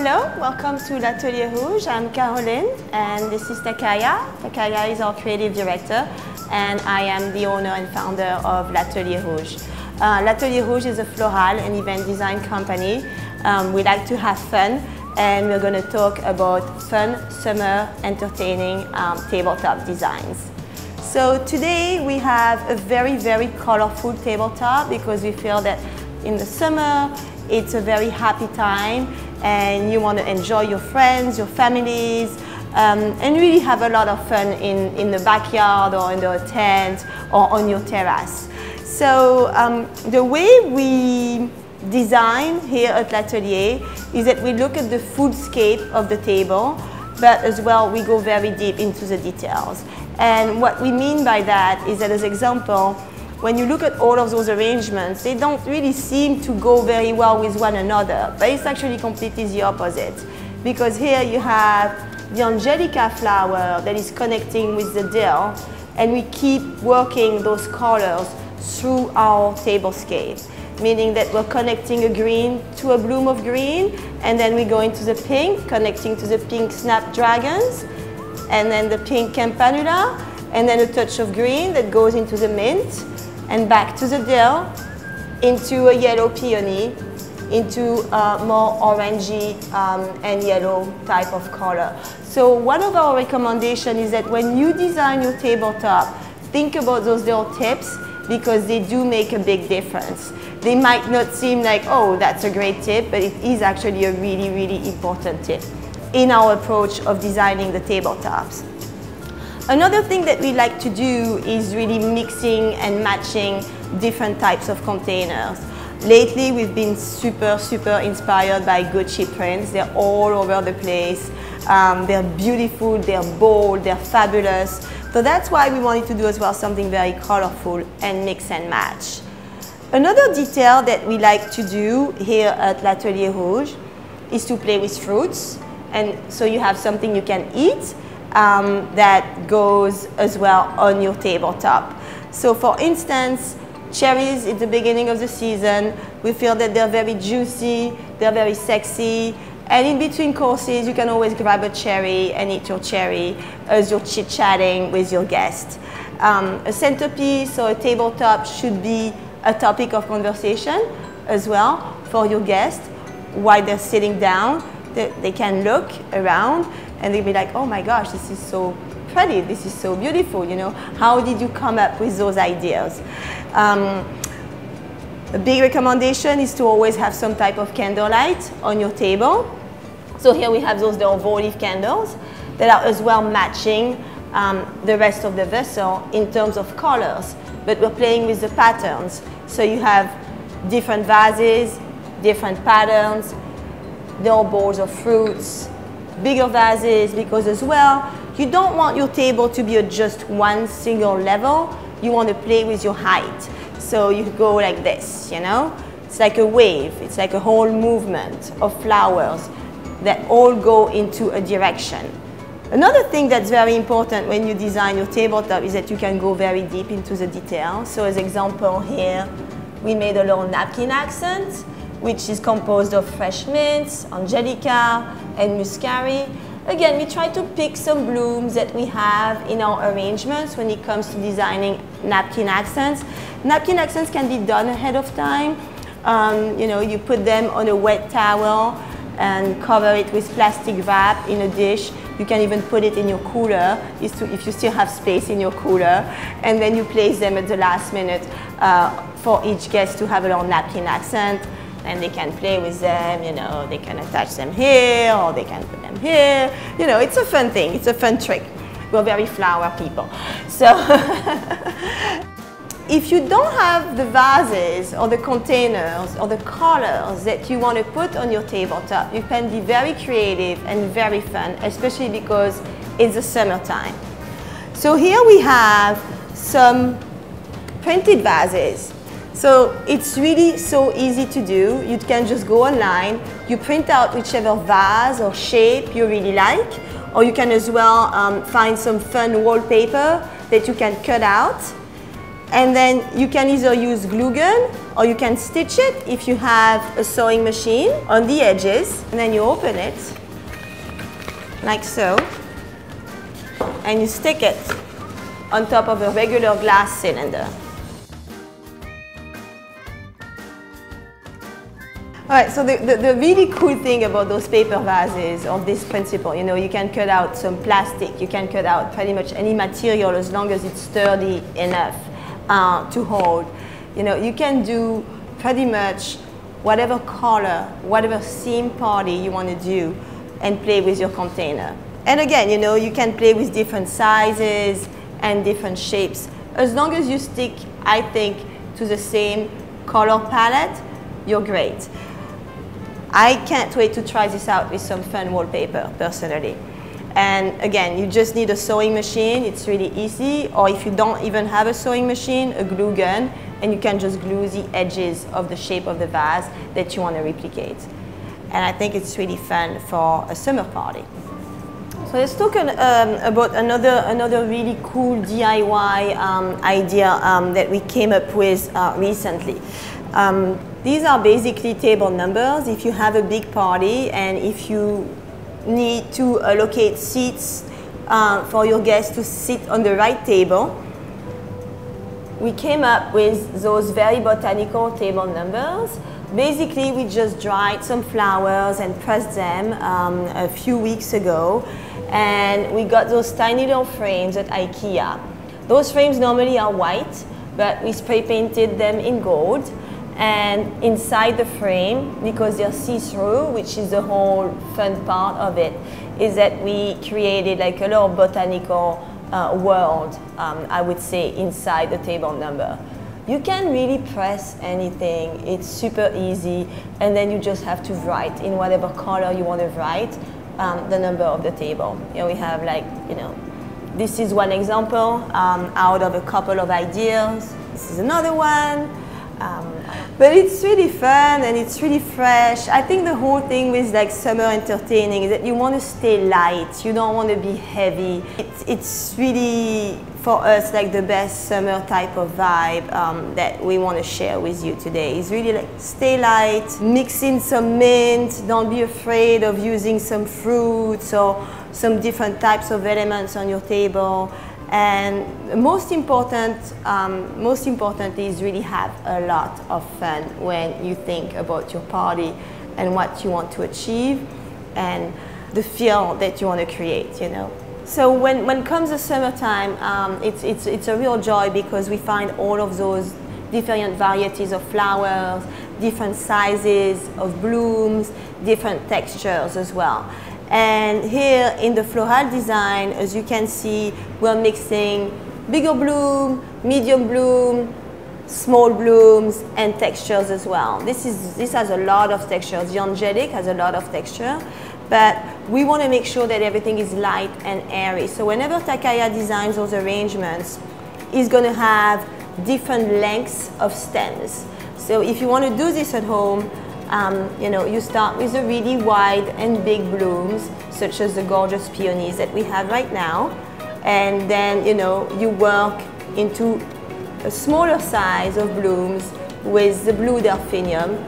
Hello, welcome to L'Atelier Rouge. I'm Caroline and this is Takaya. Takaya is our creative director and I am the owner and founder of L'Atelier Rouge. L'Atelier Rouge is a floral and event design company. We like to have fun and we're going to talk about fun, summer, entertaining tabletop designs. So today we have a very, very colorful tabletop because we feel that in the summer it's a very happy time and you want to enjoy your friends, your families, and really have a lot of fun in the backyard or in the tent or on your terrace. So the way we design here at L'Atelier is that we look at the foodscape of the table, but as well we go very deep into the details. And what we mean by that is that, as example, when you look at all of those arrangements, they don't really seem to go very well with one another, but it's actually completely the opposite. Because here you have the angelica flower that is connecting with the dill, and we keep working those colors through our tablescape, meaning that we're connecting a green to a bloom of green, and then we go into the pink, connecting to the pink Snapdragons, and then the pink Campanula, and then a touch of green that goes into the mint, and back to the dill, into a yellow peony, into a more orangey and yellow type of color. So one of our recommendations is that when you design your tabletop, think about those little tips because they do make a big difference. They might not seem like, oh, that's a great tip, but it is actually a really, really important tip in our approach of designing the tabletops. Another thing that we like to do is really mixing and matching different types of containers. Lately, we've been super inspired by Gucci prints. They're all over the place. They're beautiful, they're bold, they're fabulous. So that's why we wanted to do as well something very colorful and mix and match. Another detail that we like to do here at L'Atelier Rouge is to play with fruits. And so you have something you can eat that goes as well on your tabletop. So for instance, cherries at the beginning of the season, we feel that they're very juicy, they're very sexy, and in between courses you can always grab a cherry and eat your cherry as you're chit-chatting with your guest. A centerpiece or a tabletop should be a topic of conversation as well for your guest while they're sitting down. They can look around and they'll be like, oh my gosh, this is so pretty, this is so beautiful, you know. How did you come up with those ideas? A big recommendation is to always have some type of candlelight on your table. So here we have those little votive candles that are as well matching the rest of the vessel in terms of colors, but we're playing with the patterns. So you have different vases, different patterns, little bowls of fruits, bigger vases, because as well, you don't want your table to be at just one single level. You want to play with your height. So you go like this, you know? It's like a wave. It's like a whole movement of flowers that all go into a direction. Another thing that's very important when you design your tabletop is that you can go very deep into the detail. So as example here, we made a little napkin accent, which is composed of fresh mints, angelica, and muscari. Again, we try to pick some blooms that we have in our arrangements when it comes to designing napkin accents. Napkin accents can be done ahead of time. You know, you put them on a wet towel and cover it with plastic wrap in a dish. You can even put it in your cooler if you still have space in your cooler. And then you place them at the last minute for each guest to have a little napkin accent. And they can play with them, you know, they can attach them here or they can put them here. You know, it's a fun thing, it's a fun trick. We're very flower people. So if you don't have the vases or the containers or the colors that you want to put on your tabletop, you can be very creative and very fun, especially because it's the summertime. So here we have some printed vases. So it's really so easy to do. You can just go online, you print out whichever vase or shape you really like, or you can as well find some fun wallpaper that you can cut out And then you can either use glue gun or you can stitch it if you have a sewing machine on the edges. And then you open it like so, and you stick it on top of a regular glass cylinder. All right, so the really cool thing about those paper vases, or this principle, you know, you can cut out some plastic, you can cut out pretty much any material as long as it's sturdy enough to hold. You know, you can do pretty much whatever color, whatever theme party you want to do and play with your container. And again, you know, you can play with different sizes and different shapes. As long as you stick, I think, to the same color palette, you're great. I can't wait to try this out with some fun wallpaper, personally. And again, you just need a sewing machine, it's really easy, or if you don't even have a sewing machine, a glue gun, and you can just glue the edges of the shape of the vase that you want to replicate. And I think it's really fun for a summer party. So let's talk about another really cool DIY idea that we came up with recently. These are basically table numbers. If you have a big party and if you need to allocate seats for your guests to sit on the right table, we came up with those very botanical table numbers. Basically, we just dried some flowers and pressed them a few weeks ago, and we got those tiny little frames at IKEA. Those frames normally are white, but we spray painted them in gold. And inside the frame, because they're see-through, which is the whole fun part of it, is that we created like a little botanical world, I would say, inside the table number. You can really press anything, it's super easy, and then you just have to write in whatever color you want to write the number of the table. Here we have, like, you know, this is one example out of a couple of ideas. This is another one. But it's really fun and it's really fresh. I think the whole thing with like summer entertaining is that you want to stay light. You don't want to be heavy. It's really, for us, like the best summer type of vibe that we want to share with you today. It's really like stay light, mix in some mint. Don't be afraid of using some fruits or some different types of elements on your table. And most importantly is really have a lot of fun when you think about your party and what you want to achieve and the feel that you want to create, you know. So when comes the summertime, it's a real joy because we find all of those different varieties of flowers, different sizes of blooms, different textures as well. And here in the floral design, as you can see, we're mixing bigger bloom, medium bloom, small blooms, and textures as well. This has a lot of textures. The angelic has a lot of texture, but we want to make sure that everything is light and airy. So whenever Takaya designs those arrangements, he's going to have different lengths of stems. So if you want to do this at home, you know, you start with the really wide and big blooms, such as the gorgeous peonies that we have right now. And then, you know, you work into a smaller size of blooms with the blue delphinium.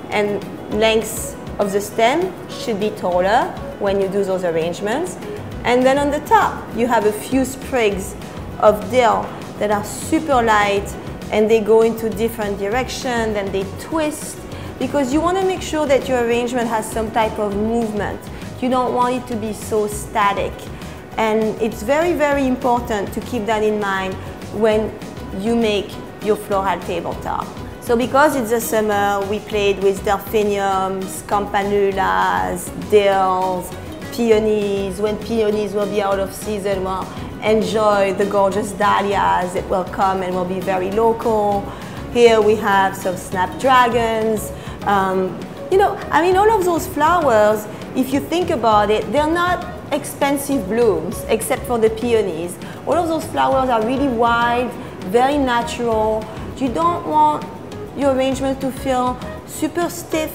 And lengths of the stem should be taller when you do those arrangements. And then on the top, you have a few sprigs of dill that are super light, and they go into different directions and they twist, because you want to make sure that your arrangement has some type of movement. You don't want it to be so static. And it's very, very important to keep that in mind when you make your floral tabletop. So because it's the summer, we played with delphiniums, campanulas, dills, peonies. When peonies will be out of season, we'll enjoy the gorgeous dahlias that will come and will be very local. Here we have some snapdragons. You know, I mean, all of those flowers, if you think about it, they're not expensive blooms, except for the peonies. All of those flowers are really wild, very natural. You don't want your arrangement to feel super stiff.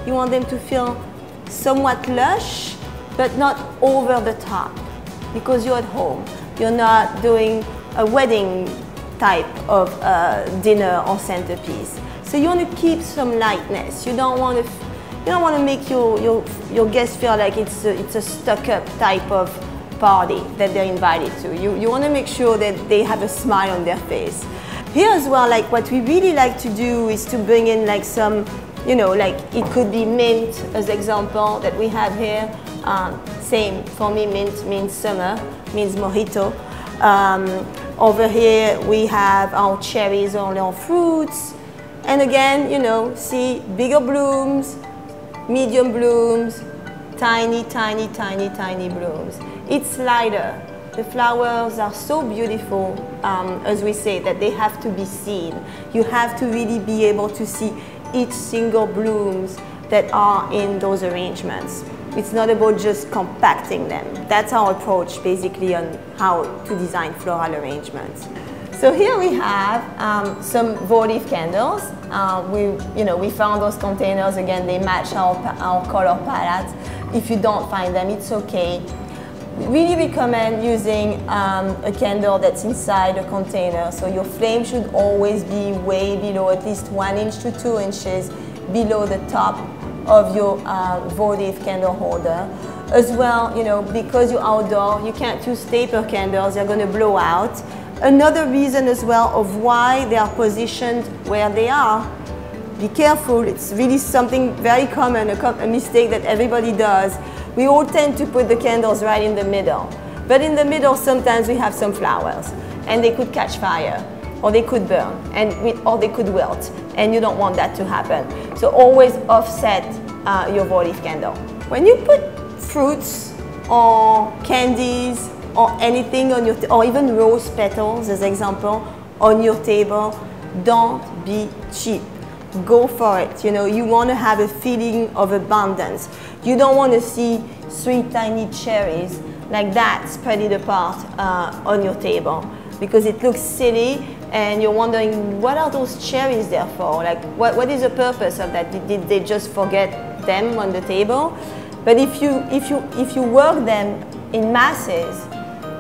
You want them to feel somewhat lush, but not over the top, because you're at home. You're not doing a wedding type of dinner or centerpiece. So you want to keep some lightness. You don't want to make your guests feel like it's a stuck-up type of party that they're invited to. You want to make sure that they have a smile on their face. Here as well, like what we really like to do is to bring in like some, you know, like it could be mint as example that we have here. Same, for me mint means summer, means mojito. Over here we have our cherries or our fruits. And again, you know, see bigger blooms, medium blooms, tiny, tiny, tiny, tiny blooms. It's lighter. The flowers are so beautiful, as we say, that they have to be seen. You have to really be able to see each single blooms that are in those arrangements. It's not about just compacting them. That's our approach basically on how to design floral arrangements. So here we have some votive candles. We found those containers. Again, they match our color palette. If you don't find them, it's okay. We really recommend using a candle that's inside a container. So your flame should always be way below, at least 1 inch to 2 inches below the top of your votive candle holder. As well, you know, because you're outdoor, you can't use taper candles, they're going to blow out. Another reason as well of why they are positioned where they are. Be careful, it's really something very common, a mistake that everybody does. We all tend to put the candles right in the middle. But in the middle, sometimes we have some flowers and they could catch fire or they could burn or they could wilt, and you don't want that to happen. So always offset your votive candle. When you put fruits or candies or anything on your, or even rose petals as example, on your table, don't be cheap. Go for it. You know, you want to have a feeling of abundance. You don't want to see 3 tiny cherries like that spread apart on your table, because it looks silly and you're wondering, what are those cherries there for? Like, what is the purpose of that? Did they just forget them on the table? But if you work them in masses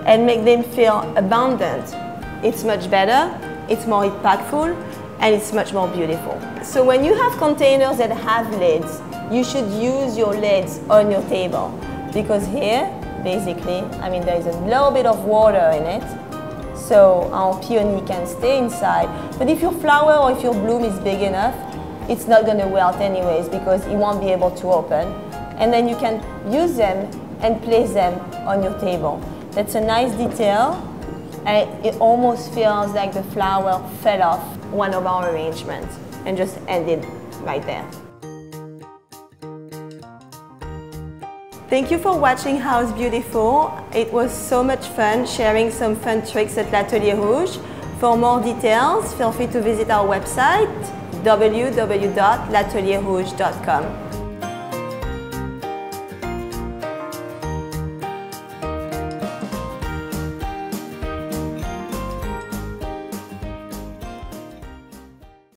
and make them feel abundant, it's much better, it's more impactful, and it's much more beautiful. So when you have containers that have lids, you should use your lids on your table, because here, basically, I mean, there is a little bit of water in it, so our peony can stay inside. But if your flower or if your bloom is big enough, it's not going to wilt anyways, because it won't be able to open. And then you can use them and place them on your table. That's a nice detail, and it almost feels like the flower fell off one of our arrangements and just ended right there. Thank you for watching House Beautiful. It was so much fun sharing some fun tricks at L'Atelier Rouge. For more details, feel free to visit our website www.l'atelierrouge.com.